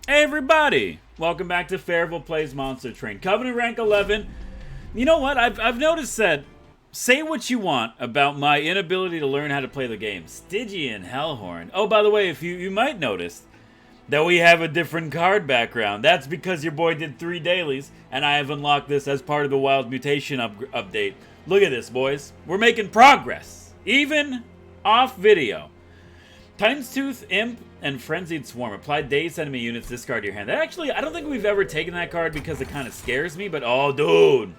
Hey everybody! Welcome back to Fairville Plays Monster Train. Covenant rank 11. You know what? I've noticed that, say what you want about my inability to learn how to play the game. Stygian Hellhorn. Oh, by the way, if you might notice that we have a different card background. That's because your boy did 3 dailies, and I have unlocked this as part of the Wild Mutation update. Look at this, boys. We're making progress. Even off video. Titan's Tooth, Imp, and Frenzied Swarm. Apply dazed enemy units, discard your hand. That actually, I don't think we've ever taken that card because it kind of scares me, but oh, dude.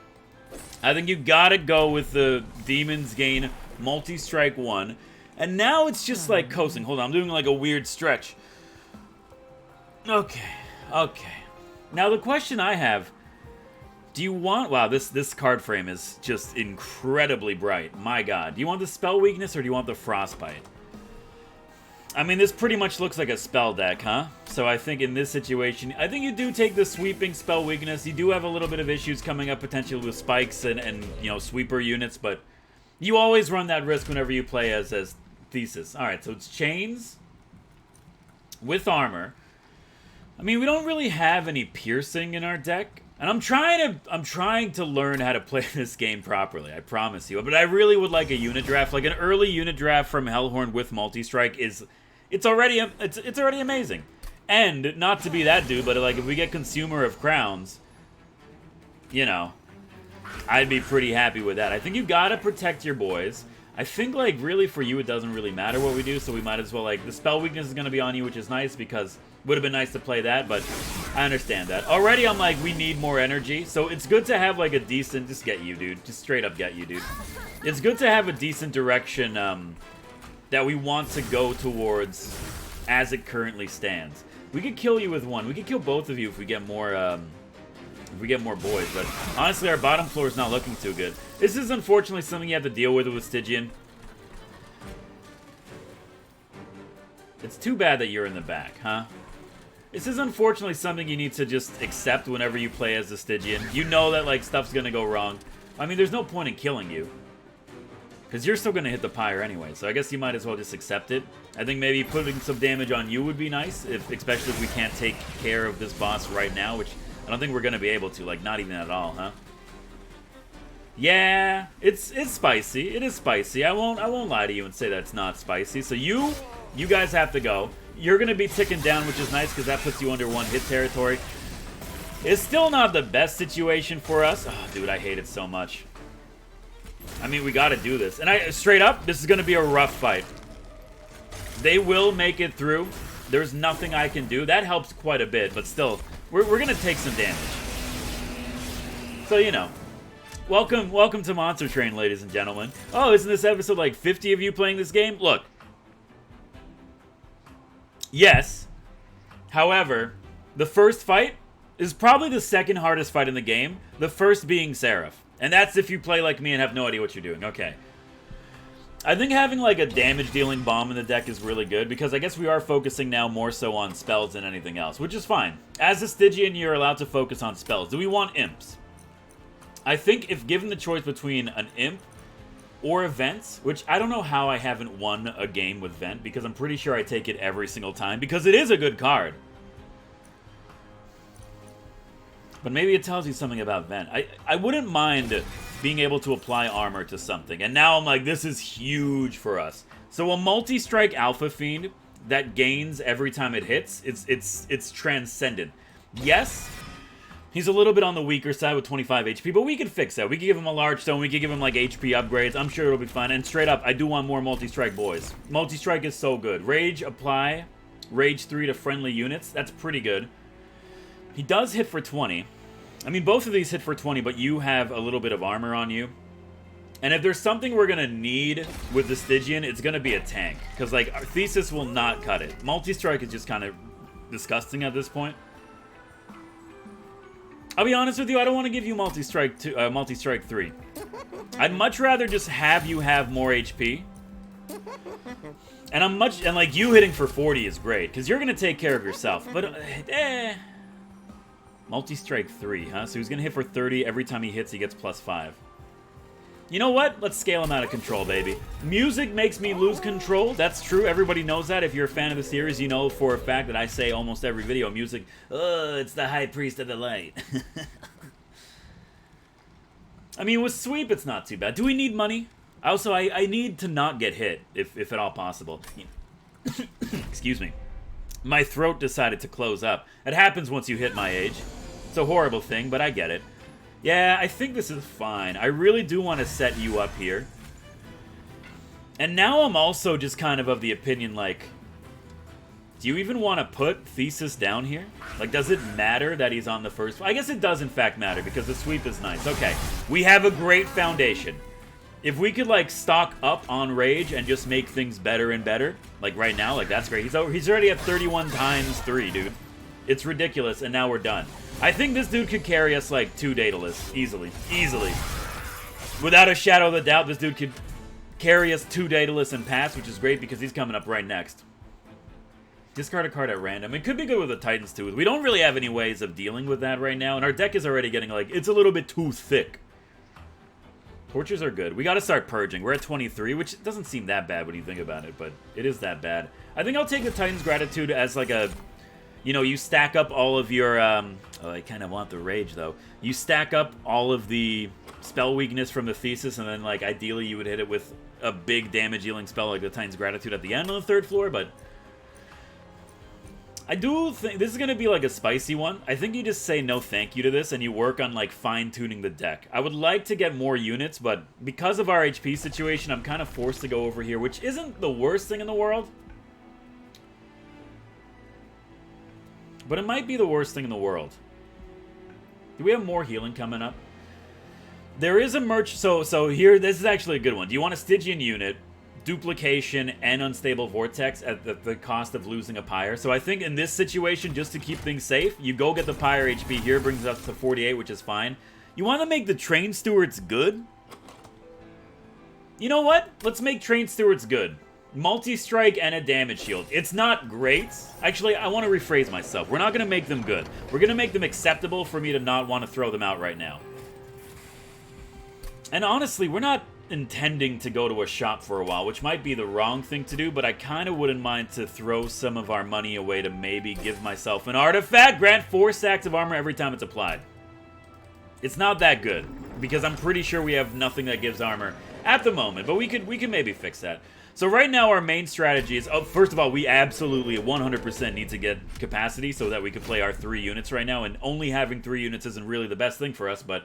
I think you gotta go with the Demons Gain Multi-Strike 1. And now it's just like coasting. Hold on, I'm doing like a weird stretch. Okay. Now the question I have, do you want... Wow, this card frame is just incredibly bright. My god. Do you want the Spell Weakness or do you want the Frostbite? I mean, this pretty much looks like a spell deck, huh? So I think in this situation, I think you do take the sweeping spell weakness. You do have a little bit of issues coming up potentially with spikes and you know, sweeper units, but you always run that risk whenever you play as Thesis. Alright, so it's chains with armor. I mean, we don't really have any piercing in our deck. And I'm trying to learn how to play this game properly, I promise you. But I really would like a unit draft. Like an early unit draft from Hellhorn with multi-strike is... It's already amazing. And, not to be that dude, but like if we get Consumer of Crowns, you know, I'd be pretty happy with that. I think you gotta protect your boys. I think, like, really for you it doesn't really matter what we do, so we might as well, like, the spell weakness is gonna be on you, which is nice, because it would have been nice to play that, but I understand that. Already I'm like, we need more energy, so it's good to have, like, a decent... Just get you, dude. Just straight up get you, dude. It's good to have a decent direction, that we want to go towards as it currently stands. We could kill you with one. We could kill both of you if we get more, boys. But honestly, our bottom floor is not looking too good. This is unfortunately something you have to deal with Stygian. It's too bad that you're in the back, huh? This is unfortunately something you need to just accept whenever you play as the Stygian. You know that, like, stuff's gonna go wrong. I mean, there's no point in killing you, because you're still going to hit the pyre anyway, so I guess you might as well just accept it. I think maybe putting some damage on you would be nice, especially if we can't take care of this boss right now, which I don't think we're going to be able to, like, not even at all, huh? Yeah, it's spicy. It is spicy. I won't lie to you and say that it's not spicy. So you guys have to go. You're going to be ticking down, which is nice, because that puts you under 1-hit territory. It's still not the best situation for us. Oh, dude, I hate it so much. I mean, we gotta do this. And straight up, this is gonna be a rough fight. They will make it through. There's nothing I can do. That helps quite a bit, but still, we're gonna take some damage. So, you know. Welcome to Monster Train, ladies and gentlemen. Oh, isn't this episode like 50 of you playing this game? Look. Yes. However, the first fight is probably the second hardest fight in the game. The first being Seraph. And that's if you play like me and have no idea what you're doing. Okay. I think having like a damage-dealing bomb in the deck is really good, because I guess we are focusing now more so on spells than anything else, which is fine. As a Stygian, you're allowed to focus on spells. Do we want imps? I think if given the choice between an imp or a vent, which I don't know how I haven't won a game with vent, because I'm pretty sure I take it every single time, because it is a good card. But maybe it tells you something about Vent. I wouldn't mind being able to apply armor to something. And now I'm like, this is huge for us. So a multi-strike Alpha Fiend that gains every time it hits, it's transcendent. Yes, he's a little bit on the weaker side with 25 HP, but we could fix that. We could give him a large stone, we could give him like HP upgrades. I'm sure it'll be fine. And straight up, I do want more multi-strike boys. Multi-strike is so good. Rage, apply, Rage 3 to friendly units. That's pretty good. He does hit for 20. I mean, both of these hit for 20, but you have a little bit of armor on you. And if there's something we're going to need with the Stygian, it's going to be a tank. Because, like, our Thesis will not cut it. Multi-strike is just kind of disgusting at this point. I'll be honest with you, I don't want to give you multi-strike 3. I'd much rather just have you have more HP. And like, you hitting for 40 is great, because you're going to take care of yourself. But, Multi-strike 3, huh? So he's going to hit for 30. Every time he hits, he gets +5. You know what? Let's scale him out of control, baby. Music makes me lose control. That's true. Everybody knows that. If you're a fan of the series, you know for a fact that I say almost every video, music, it's the high priest of the light. I mean, with sweep, it's not too bad. Do we need money? Also, I need to not get hit, if at all possible. Excuse me. My throat decided to close up. It happens once you hit my age. It's a horrible thing, but I get it. Yeah, I think this is fine. I really do want to set you up here. And now I'm also just kind of the opinion, like, do you even want to put Thesis down here? Like, does it matter that he's on the first? I guess it does, in fact, matter, because the sweep is nice. Okay, we have a great foundation. If we could, like, stock up on Rage and just make things better and better, like right now, like, that's great. He's already at 31 times 3, dude. It's ridiculous, and now we're done. I think this dude could carry us, like, 2 Daedalus. Easily. Easily. Without a shadow of a doubt, this dude could carry us 2 Daedalus and pass, which is great because he's coming up right next. Discard a card at random. It could be good with the Titans, too. We don't really have any ways of dealing with that right now, and our deck is already getting, like, it's a little bit too thick. Tortures are good. We gotta start purging. We're at 23, which doesn't seem that bad when you think about it, but it is that bad. I think I'll take the Titan's Gratitude as, like, a... You know, you stack up all of your, oh, I kind of want the Rage, though. You stack up all of the spell weakness from the Thesis, and then, like, ideally you would hit it with a big damage-dealing spell like the Titan's Gratitude at the end on the 3rd floor, but... I do think this is going to be, like, a spicy one. I think you just say no thank you to this, and you work on, like, fine-tuning the deck. I would like to get more units, but because of our HP situation, I'm kind of forced to go over here, which isn't the worst thing in the world. But it might be the worst thing in the world. Do we have more healing coming up? There is a merch... So here, this is actually a good one. Do you want a Stygian unit, duplication, and unstable vortex at the cost of losing a pyre? So I think in this situation, just to keep things safe, you go get the pyre HP here, brings us to 48, which is fine. You want to make the train stewards good? You know what? Let's make train stewards good. Multi-strike and a damage shield. It's not great. Actually, I want to rephrase myself. We're not going to make them good. We're going to make them acceptable for me to not want to throw them out right now. And honestly, we're not intending to go to a shop for a while, which might be the wrong thing to do, but I kind of wouldn't mind to throw some of our money away to maybe give myself an artifact. Grant 4 stacks of armor every time it's applied. It's not that good, because I'm pretty sure we have nothing that gives armor at the moment, but we can maybe fix that. So right now our main strategy is, first of all, we absolutely 100% need to get capacity so that we can play our 3 units right now, and only having 3 units isn't really the best thing for us, but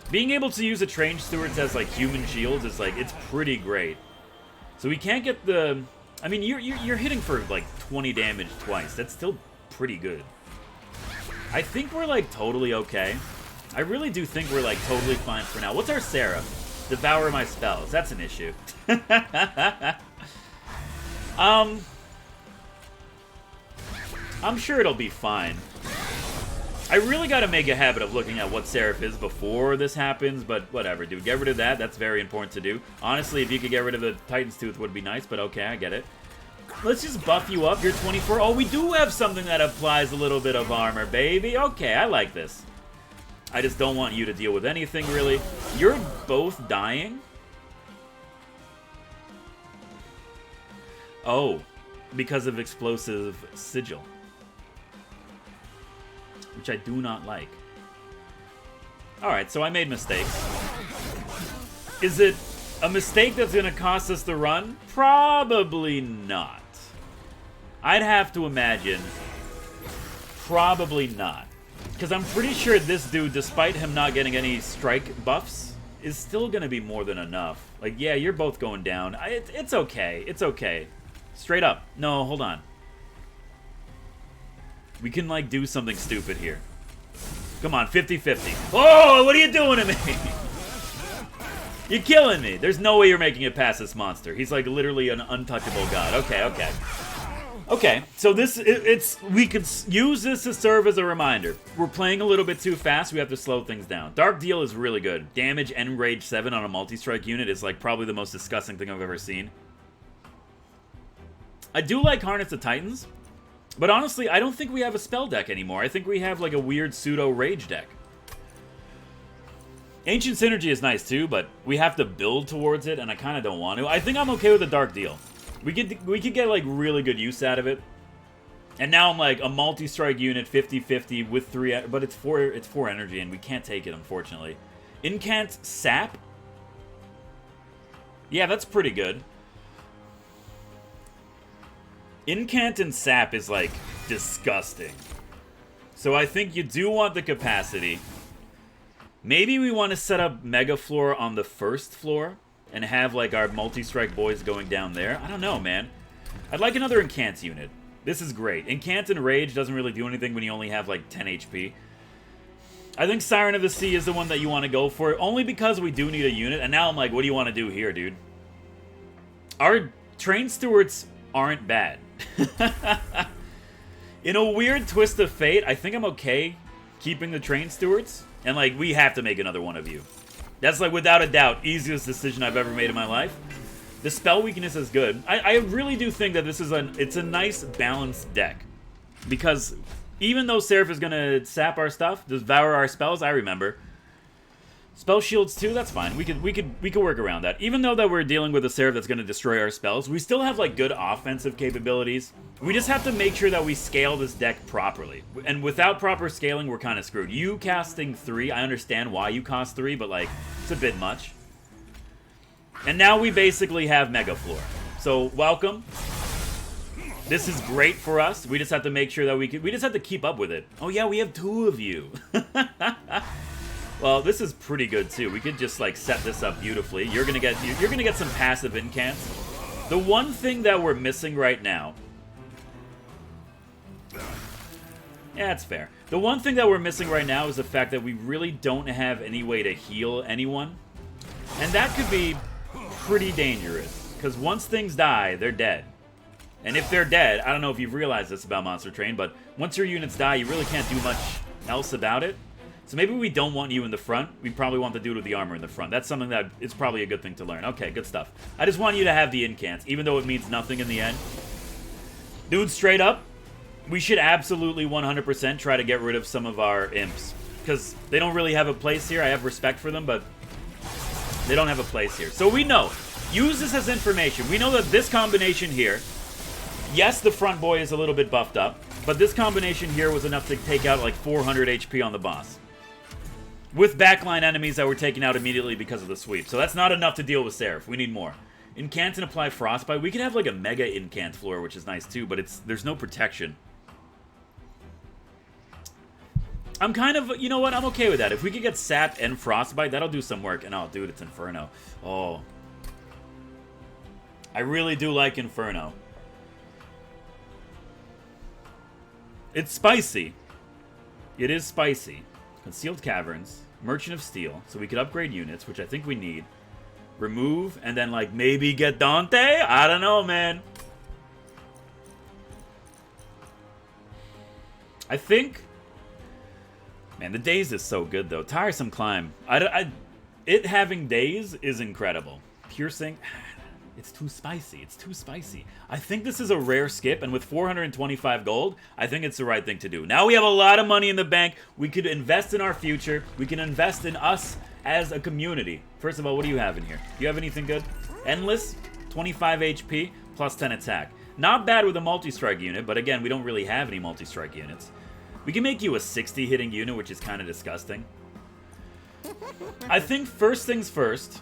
being able to use a train stewards as, like, human shields is, like, it's pretty great. So we can't get the... I mean, you're hitting for, like, 20 damage twice. That's still pretty good. I think we're, like, totally okay. I really do think we're, like, totally fine for now. What's our Seraph? Devour my spells. That's an issue. I'm sure it'll be fine. I really gotta make a habit of looking at what Seraph is before this happens, but whatever, dude. Get rid of that. That's very important to do. Honestly, if you could get rid of the Titan's Tooth, would be nice, but okay, I get it. Let's just buff you up. You're 24. Oh, we do have something that applies a little bit of armor, baby. Okay, I like this. I just don't want you to deal with anything, really. You're both dying? Oh, because of explosive sigil. Which I do not like. Alright, so I made mistakes. Is it a mistake that's going to cost us the run? Probably not. I'd have to imagine probably not. Because I'm pretty sure this dude, despite him not getting any strike buffs, is still going to be more than enough. Like, yeah, you're both going down. It's okay. It's okay. Straight up. No, hold on. We can, like, do something stupid here. Come on, 50-50. Oh, what are you doing to me? You're killing me. There's no way you're making it past this monster. He's, like, literally an untouchable god. Okay, okay. Okay, so this, we could use this to serve as a reminder. We're playing a little bit too fast. We have to slow things down. Dark Deal is really good. Damage and Rage 7 on a multi-strike unit is, like, probably the most disgusting thing I've ever seen. I do like Harness the Titans. But honestly, I don't think we have a spell deck anymore. I think we have, like, a weird pseudo-rage deck. Ancient Synergy is nice too, but we have to build towards it, and I kind of don't want to. I think I'm okay with a Dark Deal. We could get like really good use out of it. And now I'm like a multi-strike unit, 50-50 with 3, but it's 4 energy, and we can't take it, unfortunately. Incant Sap? Yeah, that's pretty good. Incant and Sap is like disgusting. So I think you do want the capacity. Maybe we want to set up Mega Floor on the first floor and have like our multi-strike boys going down there. I don't know, man. I'd like another Incant unit. This is great. Incant and Rage doesn't really do anything when you only have like 10 HP. I think Siren of the Sea is the one that you want to go for, only because we do need a unit. And now I'm like, what do you want to do here, dude? Our Train Stewards aren't bad. In a weird twist of fate, I think I'm okay keeping the Train Stewards. And, like, we have to make another one of you. That's, like, without a doubt, easiest decision I've ever made in my life. The spell weakness is good. I really do think that this is it's a nice, balanced deck. Because even though Seraph is going to sap our stuff, devour our spells, I remember. Spell shields too, that's fine. We could work around that. Even though that we're dealing with a Seraph that's going to destroy our spells, we still have like good offensive capabilities. We just have to make sure that we scale this deck properly. And without proper scaling, we're kind of screwed. You casting 3, I understand why you cost 3, but like, it's a bit much. And now we basically have Mega Floor. So, welcome. This is great for us. We just have to make sure that we just have to keep up with it. Oh yeah, we have 2 of you. Well, this is pretty good too. We could just like set this up beautifully. You're gonna get some passive incants. The one thing that we're missing right now. Yeah, it's fair. The one thing that we're missing right now is the fact that we really don't have any way to heal anyone. And that could be pretty dangerous. Because once things die, they're dead. And if they're dead, I don't know if you've realized this about Monster Train, but once your units die, you really can't do much else about it. So maybe we don't want you in the front. We probably want the dude with the armor in the front. That's something that it's probably a good thing to learn. Okay, good stuff. I just want you to have the incants, even though it means nothing in the end. Dude, straight up, we should absolutely 100% try to get rid of some of our imps. Because they don't really have a place here. I have respect for them, but they don't have a place here. So we know. Use this as information. We know that this combination here, yes, the front boy is a little bit buffed up, but this combination here was enough to take out like 400 HP on the boss. With backline enemies that were taken out immediately because of the sweep. So that's not enough to deal with Seraph. We need more. Incant and apply Frostbite. We could have like a mega incant floor, which is nice too, but there's no protection. I'm kind of, you know what, I'm okay with that. If we could get Sap and Frostbite, that'll do some work. And oh, dude, it's Inferno. Oh. I really do like Inferno. It's spicy. It is spicy. Concealed Caverns. Merchant of Steel. So we could upgrade units, which I think we need. Remove, and then, like, maybe get Dante? I don't know, man. I think... Man, the Daze is so good, though. Tiresome Climb. It having Daze is incredible. Piercing... It's too spicy. It's too spicy. I think this is a rare skip, and with 425 gold, I think it's the right thing to do. Now we have a lot of money in the bank. We could invest in our future. We can invest in us as a community. First of all, what do you have in here? Do you have anything good? Endless, 25 HP, plus 10 attack. Not bad with a multi-strike unit, but again, we don't really have any multi-strike units. We can make you a 60 hitting unit, which is kind of disgusting. I think first things first...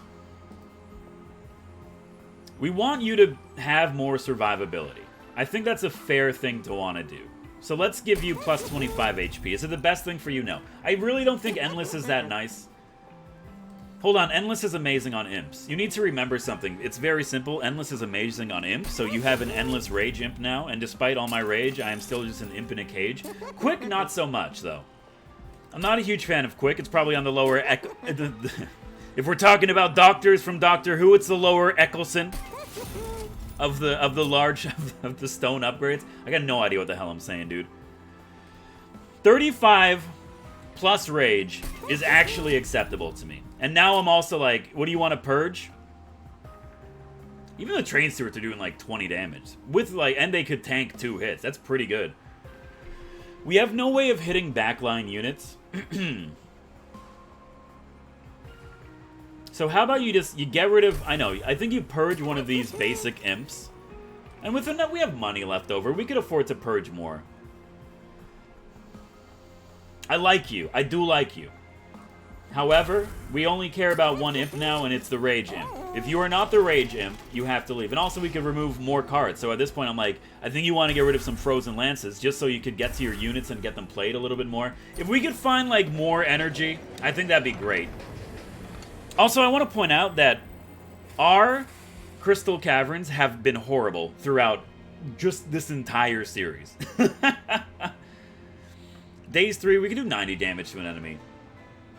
We want you to have more survivability. I think that's a fair thing to want to do. So let's give you plus 25 HP. Is it the best thing for you? No. I really don't think Endless is that nice. Hold on, Endless is amazing on imps. You need to remember something. It's very simple. Endless is amazing on imps, so you have an Endless Rage imp now, and despite all my rage, I am still just an imp in a cage. Quick, not so much, though. I'm not a huge fan of Quick. It's probably on the lower... If we're talking about doctors from Doctor Who, it's the lower Eccleston of the large of the stone upgrades. I got no idea what the hell I'm saying, dude. 35 plus rage is actually acceptable to me. And now I'm also like, what do you want to purge? Even the train stewards are doing like 20 damage with like, and they could tank 2 hits. That's pretty good. We have no way of hitting backline units. So how about you get rid of... I think you purge one of these basic imps. And within that, we have money left over. We could afford to purge more. I like you. I do like you. However, we only care about one imp now, and it's the Rage Imp. If you are not the Rage Imp, you have to leave. And also, we could remove more cards. So at this point, I'm like, I think you want to get rid of some Frozen Lances, just so you could get to your units and get them played a little bit more. If we could find, like, more energy, I think that'd be great. Also, I want to point out that our Crystal Caverns have been horrible throughout just this entire series. Days 3, we can do 90 damage to an enemy.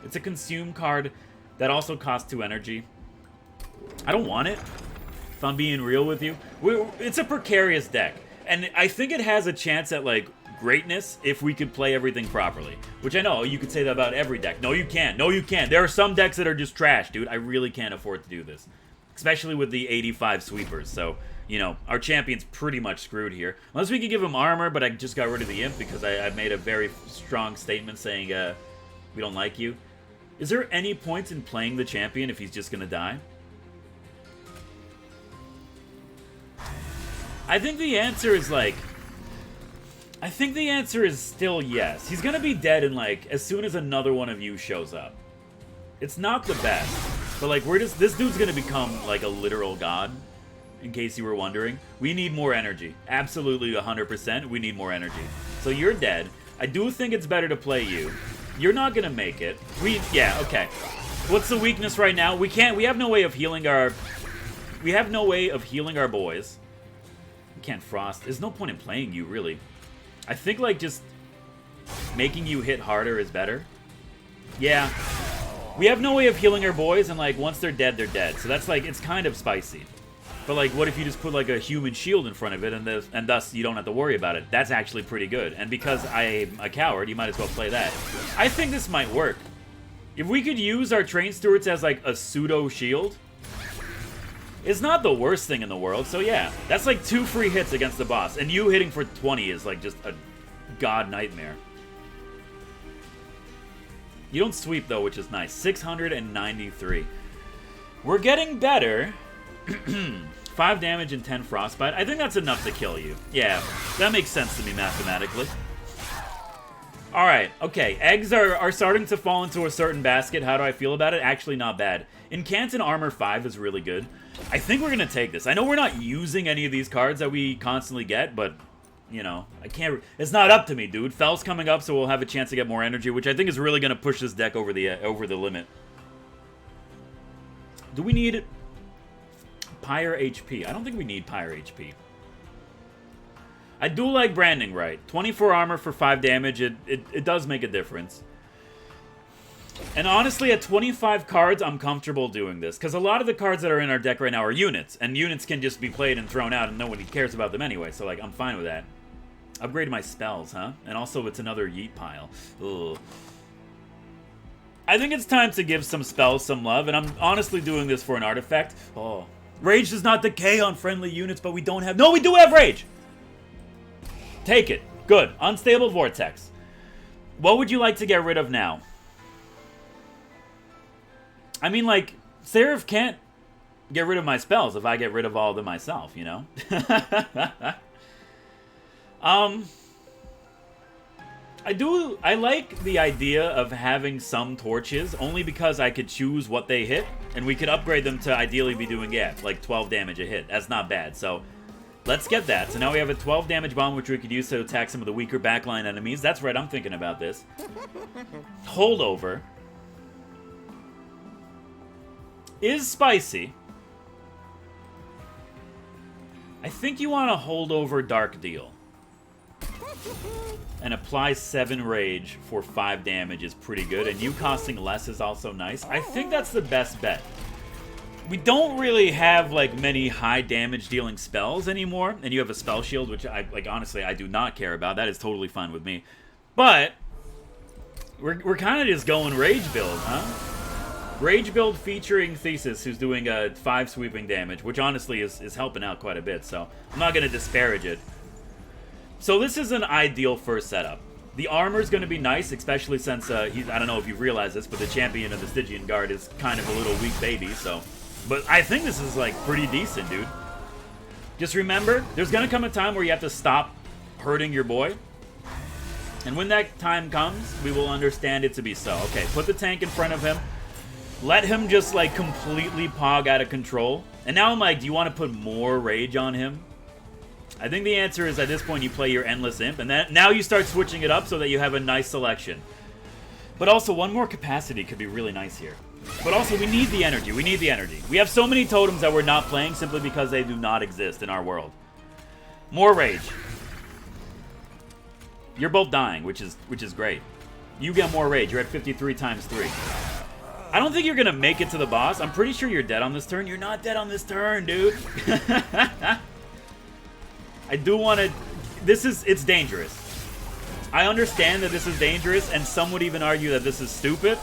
It's a consume card that also costs 2 energy. I don't want it, if I'm being real with you. It's a precarious deck, and I think it has a chance at, like, greatness if we could play everything properly. Which I know, you could say that about every deck. No, you can't. No, you can't. There are some decks that are just trash, dude. I really can't afford to do this. Especially with the 85 sweepers, so... You know, our champion's pretty much screwed here. Unless we could give him armor, but I just got rid of the imp because I made a very strong statement saying, we don't like you. Is there any point in playing the champion if he's just gonna die? I think the answer is, like... I think the answer is still yes. He's gonna be dead in, like, as soon as another one of you shows up. It's not the best, but, like, this dude's gonna become, like, a literal god. In case you were wondering. We need more energy. Absolutely 100%, we need more energy. So you're dead. I do think it's better to play you. You're not gonna make it. Yeah, okay. What's the weakness right now? We have no way of healing our... We have no way of healing our boys. We can't frost. There's no point in playing you, really. I think, like, just making you hit harder is better. Yeah. We have no way of healing our boys, and, like, once they're dead, they're dead. So that's, like, it's kind of spicy. But, like, what if you just put, like, a human shield in front of it, and thus you don't have to worry about it? That's actually pretty good. And because I'm a coward, you might as well play that. I think this might work. If we could use our Train Stewards as, like, a pseudo-shield, it's not the worst thing in the world. So, yeah, that's, like, 2 free hits against the boss. And you hitting for 20 is, like, just a god nightmare. You don't sweep, though, which is nice. 693. We're getting better... 5 damage and 10 frostbite. I think that's enough to kill you. Yeah, that makes sense to me mathematically. Alright, okay. Eggs are starting to fall into a certain basket. How do I feel about it? Actually, not bad. Incantant Armor 5 is really good. I think we're going to take this. I know we're not using any of these cards that we constantly get, but, you know, I can't... It's not up to me, dude. Fell's coming up, so we'll have a chance to get more energy, which I think is really going to push this deck over the limit. Do we need... Pyre HP. I don't think we need Pyre HP. I do like branding right. 24 armor for 5 damage. It does make a difference. And honestly, at 25 cards, I'm comfortable doing this. Because a lot of the cards that are in our deck right now are units. And units can just be played and thrown out and nobody cares about them anyway. So, like, I'm fine with that. Upgrade my spells, huh? And also, it's another yeet pile. Ugh. I think it's time to give some spells some love. And I'm honestly doing this for an artifact. Oh... Rage does not decay on friendly units, but we don't have... No, we do have Rage! Take it. Good. Unstable Vortex. What would you like to get rid of now? I mean, like, Seraph can't get rid of my spells if I get rid of all of them myself, you know? I like the idea of having some torches, only because I could choose what they hit, and we could upgrade them to ideally be doing, yeah, like 12 damage a hit. That's not bad, so let's get that. So now we have a 12 damage bomb, which we could use to attack some of the weaker backline enemies. That's right, I'm thinking about this. Holdover is spicy. I think you want to hold over Dark Deal. And apply 7 rage for 5 damage is pretty good. And you costing less is also nice. I think that's the best bet. We don't really have, like, many high damage dealing spells anymore. And you have a spell shield, which, honestly, I do not care about. That is totally fine with me. But we're kind of just going rage build, huh? Rage build featuring Thesis, who's doing 5 sweeping damage, which honestly is helping out quite a bit. So I'm not going to disparage it. So this is an ideal first setup. The armor's going to be nice, especially since he's, I don't know if you realize this, but the champion of the Stygian Guard is kind of a little weak baby, so. But I think this is, like, pretty decent, dude. Just remember, there's going to come a time where you have to stop hurting your boy. And when that time comes, we will understand it to be so. Okay, put the tank in front of him. Let him just, like, completely pog out of control. And now I'm like, do you want to put more rage on him? I think the answer is at this point you play your Endless Imp, and then now you start switching it up so that you have a nice selection. But also, one more capacity could be really nice here. But also, we need the energy. We need the energy. We have so many totems that we're not playing simply because they do not exist in our world. More rage. You're both dying, which is great. You get more rage. You're at 53 times 3. I don't think you're going to make it to the boss. I'm pretty sure you're dead on this turn. You're not dead on this turn, dude. I do want to... It's dangerous. I understand that this is dangerous, and some would even argue that this is stupid.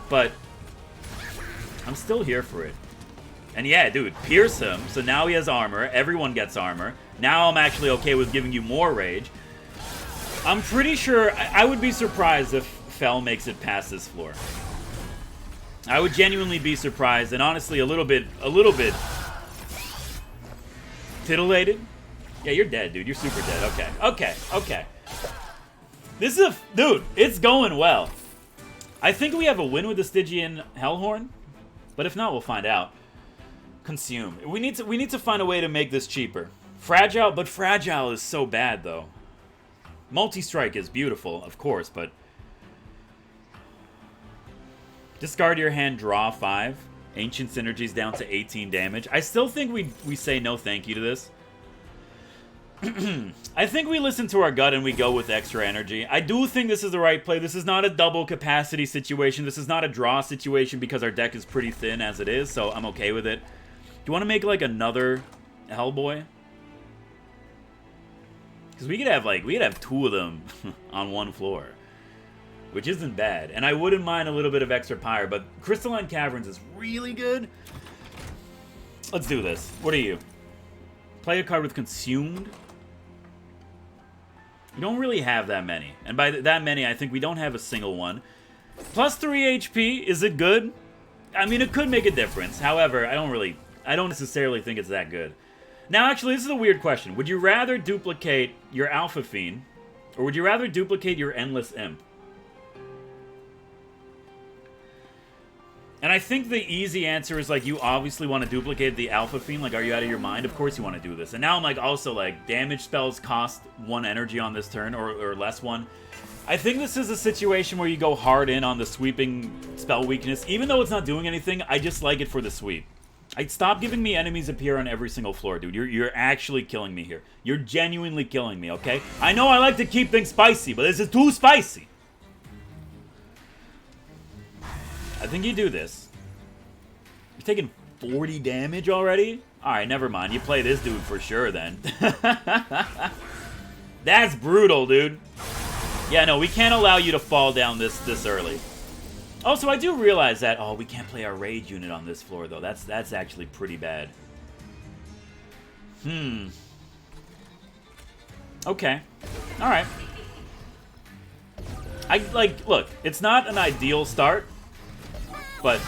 But I'm still here for it. And yeah, dude, pierce him. So now he has armor. Everyone gets armor. Now I'm actually okay with giving you more rage. I'm pretty sure... I would be surprised if Fel makes it past this floor. I would genuinely be surprised, and honestly a little bit titillated. Yeah, you're dead, dude. You're super dead. Okay. This is dude, it's going well. I think we have a win with the Stygian Hellhorn, but if not, we'll find out. Consume. We need to find a way to make this cheaper. Fragile, but fragile is so bad though. Multi-strike is beautiful, of course, but discard your hand, draw 5. Ancient Synergy's down to 18 damage. I still think we say no thank you to this. I think we listen to our gut and we go with extra energy. I do think this is the right play. This is not a double capacity situation. This is not a draw situation because our deck is pretty thin as it is, so I'm okay with it. Do you want to make, like, another Hellboy? Because we could have 2 of them on one floor, which isn't bad. And I wouldn't mind a little bit of extra pyre, but Crystalline Caverns is really good. Let's do this. What are you? Play a card with Consumed. We don't really have that many. And by that many, I think we don't have a single one. Plus 3 HP, is it good? I mean, it could make a difference. However, I don't necessarily think it's that good. Now, actually, this is a weird question. Would you rather duplicate your Alpha Fiend, or would you rather duplicate your Endless Imp? And I think the easy answer is, like, you obviously want to duplicate the Alpha Fiend. Like, are you out of your mind? Of course you want to do this. And now I'm, like, also, like, damage spells cost 1 energy on this turn, or less 1. I think this is a situation where you go hard in on the sweeping spell weakness. Even though it's not doing anything, I just like it for the sweep. Stop giving me enemies appear on every single floor, dude. You're actually killing me here. You're genuinely killing me, okay? I know I like to keep things spicy, but this is too spicy. I think you do this. You're taking 40 damage already? Alright, never mind. You play this dude for sure, then. That's brutal, dude. Yeah, no, we can't allow you to fall down this early. Also, I do realize that... Oh, we can't play our Rage unit on this floor, though. That's actually pretty bad. Okay. Alright. Look, it's not an ideal start, but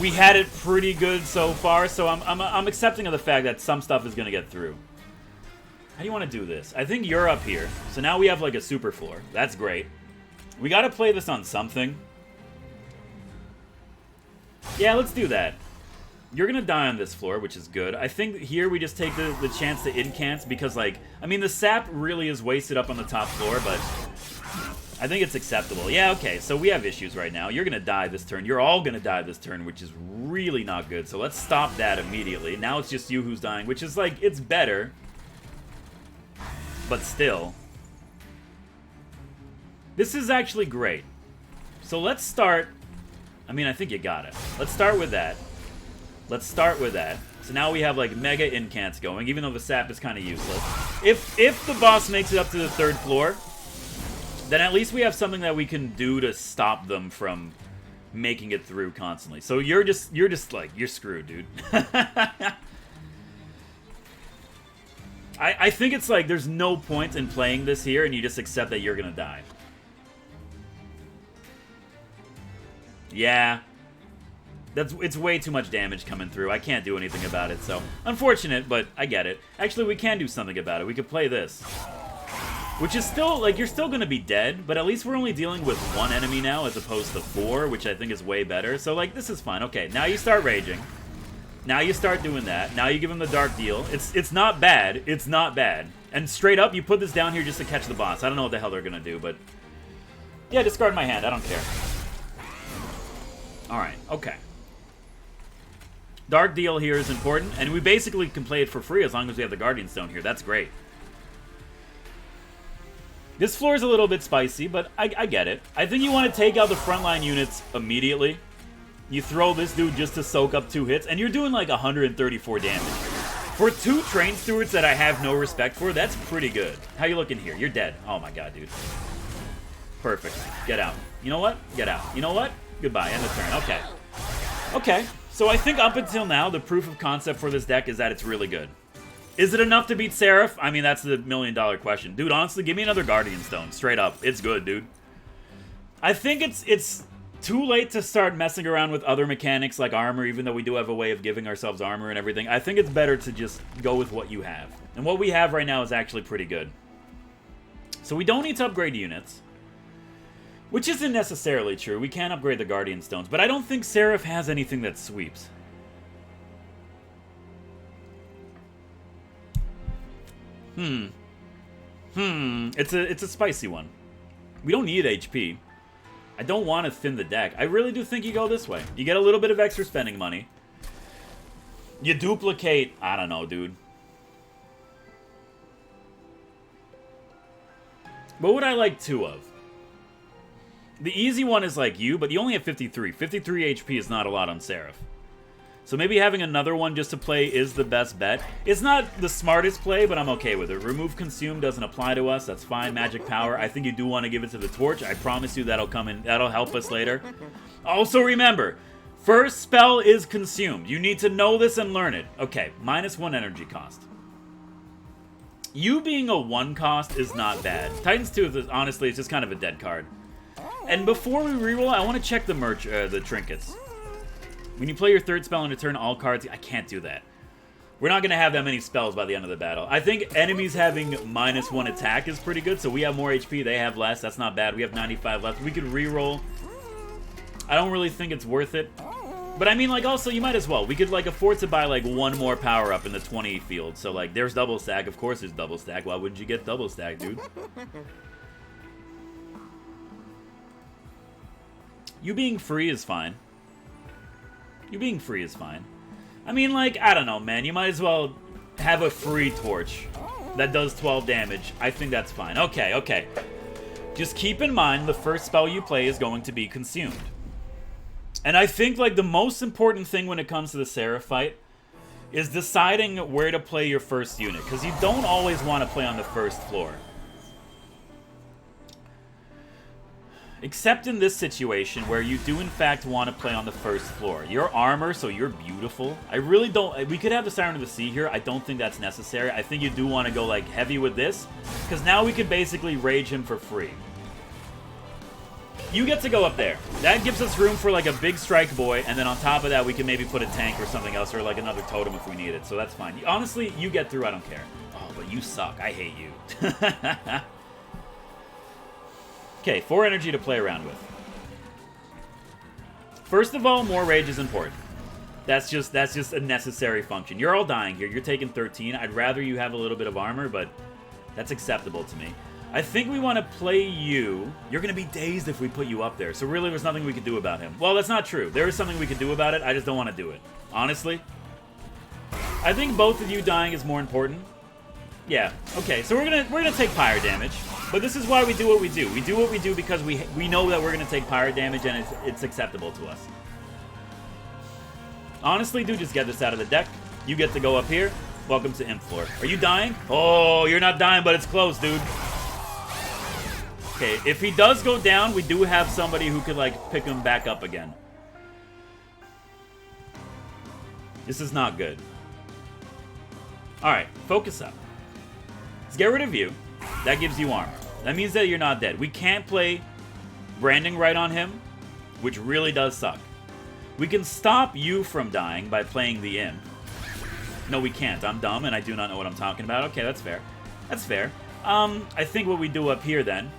we had it pretty good so far, so I'm accepting of the fact that some stuff is going to get through. How do you want to do this? I think you're up here, so now we have, like, a super floor. That's great. We got to play this on something. Yeah, let's do that. You're going to die on this floor, which is good. I think here we just take the chance to incance because, like, I mean, the sap really is wasted up on the top floor, but I think it's acceptable. Yeah, okay, so we have issues right now. You're going to die this turn. You're all going to die this turn, which is really not good. So let's stop that immediately. Now it's just you who's dying, which is, like, it's better. But still. This is actually great. So let's start... I mean, I think you got it. Let's start with that. Let's start with that. So now we have, like, mega incants going, even though the sap is kind of useless. If the boss makes it up to the 3rd floor, then at least we have something that we can do to stop them from making it through constantly. So you're just like, you're screwed, dude. I think it's like there's no point in playing this here, and you just accept that you're gonna die. Yeah. It's way too much damage coming through. I can't do anything about it, so... Unfortunate, but I get it. Actually, we can do something about it. We could play this. Which is still, like, you're still gonna be dead, but at least we're only dealing with one enemy now as opposed to 4, which I think is way better. So, like, this is fine. Okay, now you start raging. Now you start doing that. Now you give him the Dark Deal. It's not bad. It's not bad. And straight up, you put this down here just to catch the boss. I don't know what the hell they're gonna do, but... Yeah, discard my hand. I don't care. Alright, okay. Dark Deal here is important, and we basically can play it for free as long as we have the Guardian Stone here. That's great. This floor is a little bit spicy, but I get it. I think you want to take out the frontline units immediately. You throw this dude just to soak up 2 hits, and you're doing like 134 damage. For 2 Train Stewards that I have no respect for, that's pretty good. How you looking here? You're dead. Oh my god, dude. Perfect. Get out. You know what? Get out. You know what? Goodbye. End the turn. Okay. Okay. So I think up until now, the proof of concept for this deck is that it's really good. Is it enough to beat Seraph? I mean, that's the million-dollar question. Dude, honestly, give me another Guardian Stone. Straight up. It's good, dude. I think it's too late to start messing around with other mechanics like armor, even though we do have a way of giving ourselves armor and everything. I think it's better to just go with what you have. And what we have right now is actually pretty good. So we don't need to upgrade units. Which isn't necessarily true. We can upgrade the Guardian Stones, but I don't think Seraph has anything that sweeps. It's a spicy one. We don't need HP. I don't want to thin the deck. I really do think you go this way. You get a little bit of extra spending money. You duplicate... I don't know, dude. What would I like 2 of? The easy one is like you, but you only have 53. 53 HP is not a lot on Seraph. So maybe having another one just to play is the best bet. It's not the smartest play, but I'm okay with it. Remove Consume doesn't apply to us. That's fine. Magic Power. I think you do want to give it to the Torch. I promise you that'll come in. That'll help us later. Also remember, first spell is Consumed. You need to know this and learn it. Okay, -1 energy cost. You being a 1 cost is not bad. Titans 2, honestly, it's just kind of a dead card. And before we reroll, I want to check the trinkets. When you play your 3rd spell and return all cards, I can't do that. We're not going to have that many spells by the end of the battle. I think enemies having -1 attack is pretty good, so we have more HP, they have less. That's not bad. We have 95 left. We could reroll. I don't really think it's worth it. But I mean, like, also, you might as well. We could, like, afford to buy, like, 1 more power-up in the 20 field. So, like, there's double stack. Of course there's double stack. Why wouldn't you get double stack, dude? You being free is fine. You being free is fine. I mean, like, I don't know, man. You might as well have a free torch that does 12 damage. I think that's fine. Okay, okay. Just keep in mind the first spell you play is going to be consumed. And I think, like, the most important thing when it comes to the Seraph fight is deciding where to play your first unit. Because you don't always want to play on the first floor. Except in this situation where you do in fact want to play on the first floor. You're armor, so you're beautiful. I really don't... We could have the Siren of the Sea here. I don't think that's necessary. I think you do want to go like heavy with this. Because now we could basically rage him for free. You get to go up there. That gives us room for like a big strike boy. And then on top of that, we can maybe put a tank or something else. Or like another totem if we need it. So that's fine. Honestly, you get through. I don't care. Oh, but you suck. I hate you. Okay, 4 energy to play around with. First of all, more rage is important. That's just a necessary function. You're all dying here. You're taking 13. I'd rather you have a little bit of armor, but that's acceptable to me. I think we want to play you. You're going to be dazed if we put you up there, so really there's nothing we could do about him. Well, that's not true. There is something we could do about it. I just don't want to do it. Honestly. I think both of you dying is more important. Yeah, okay, so we're gonna take pyre damage. But this is why we do what we do. We do what we do because we know that we're going to take pyre damage and it's acceptable to us. Honestly, dude, just get this out of the deck. You get to go up here. Welcome to Imp Floor. Are you dying? Oh, you're not dying, but it's close, dude. Okay, if he does go down, we do have somebody who could, like, pick him back up again. This is not good. Alright, focus up. Let's get rid of you. That gives you armor. That means that you're not dead. We can't play branding right on him, which really does suck. We can stop you from dying by playing the imp. No, we can't. I'm dumb and I do not know what I'm talking about. Okay, that's fair. That's fair. I think what we do up here then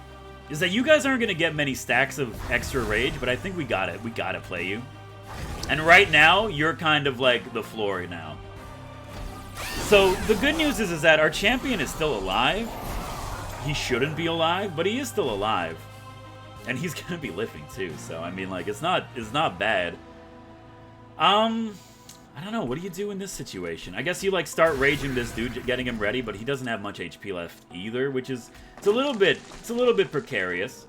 is that you guys aren't going to get many stacks of extra rage, but I think we got it. We got to play you. And right now, you're kind of like the floor now. So the good news is that our champion is still alive. He shouldn't be alive, but he is still alive. And he's going to be living too. So, I mean, like, it's not bad. I don't know. What do you do in this situation? I guess you, like, start raging this dude, getting him ready, but he doesn't have much HP left either, which is, it's a little bit precarious.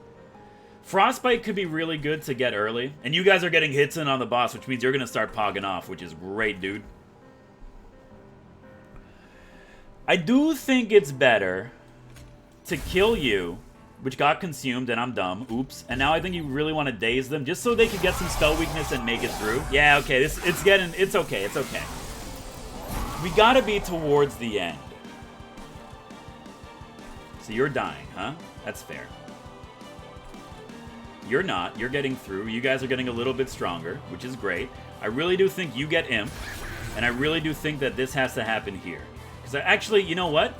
Frostbite could be really good to get early, and you guys are getting hits in on the boss, which means you're going to start pogging off, which is great, dude. I do think it's better to kill you, which got consumed, and I'm dumb. Oops. And now I think you really want to daze them, just so they can get some spell weakness and make it through. Yeah, okay, it's okay, it's okay. We gotta be towards the end. So you're dying, huh? That's fair. You're not. You're getting through. You guys are getting a little bit stronger, which is great. I really do think you get imp, and I really do think that this has to happen here. Because actually, you know what?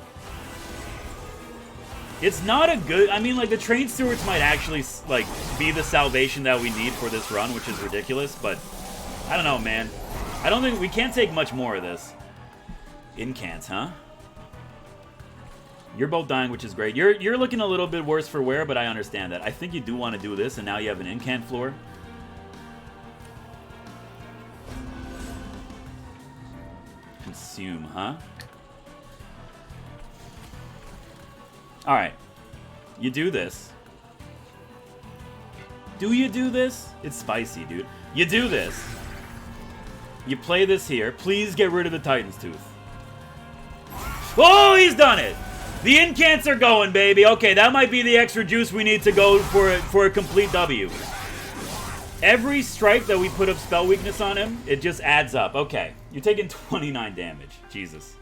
It's not a good... I mean, like, the Train Stewards might actually, like, be the salvation that we need for this run, which is ridiculous, but I don't know, man. I don't think... We can't take much more of this. Incants, huh? You're both dying, which is great. You're looking a little bit worse for wear, but I understand that. I think you do want to do this, and now you have an incant floor. Consume, huh? Alright. You do this. Do you do this? It's spicy, dude. You do this. You play this here. Please get rid of the Titan's Tooth. Oh, he's done it! The incants are going, baby. Okay, that might be the extra juice we need to go for a complete W. Every strike that we put up spell weakness on him, it just adds up. Okay, you're taking 29 damage. Jesus.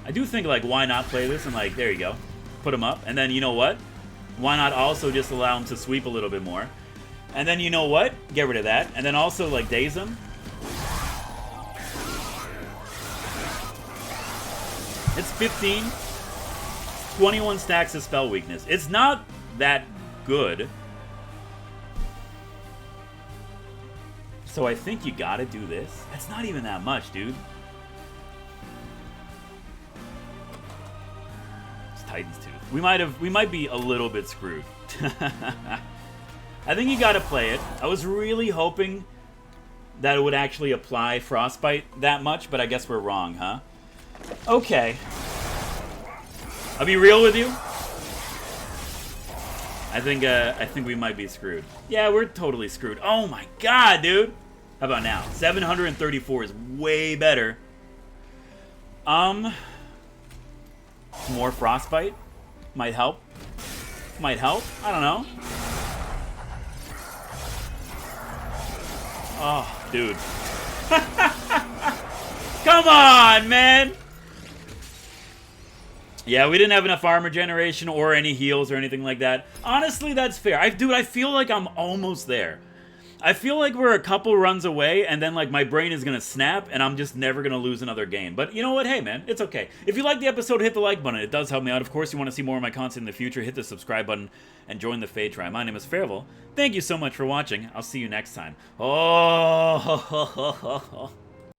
I do think, like, why not play this and, like, there you go. Put him up. And then, you know what? Why not also just allow him to sweep a little bit more? And then, you know what? Get rid of that. And then also, like, daze him. It's 15. 21 stacks of spell weakness. It's not that good. So I think you gotta do this. That's not even that much, dude. Titan's Tooth. We might be a little bit screwed. I think you gotta play it. I was really hoping that it would actually apply Frostbite that much, but I guess we're wrong, huh? Okay. I'll be real with you. I think we might be screwed. Yeah, we're totally screwed. Oh my god, dude! How about now? 734 is way better. More Frostbite might help. Might help. I don't know. Oh, dude. Come on, man. Yeah, we didn't have enough armor generation or any heals or anything like that. Honestly, that's fair. Dude, I feel like I'm almost there. I feel like we're a couple runs away, and then, like, my brain is gonna snap, and I'm just never gonna lose another game. But you know what? Hey, man, it's okay. If you like the episode, hit the like button. It does help me out. Of course, you want to see more of my content in the future, hit the subscribe button, and join the Fade Tribe. My name is Fairville. Thank you so much for watching. I'll see you next time. Oh,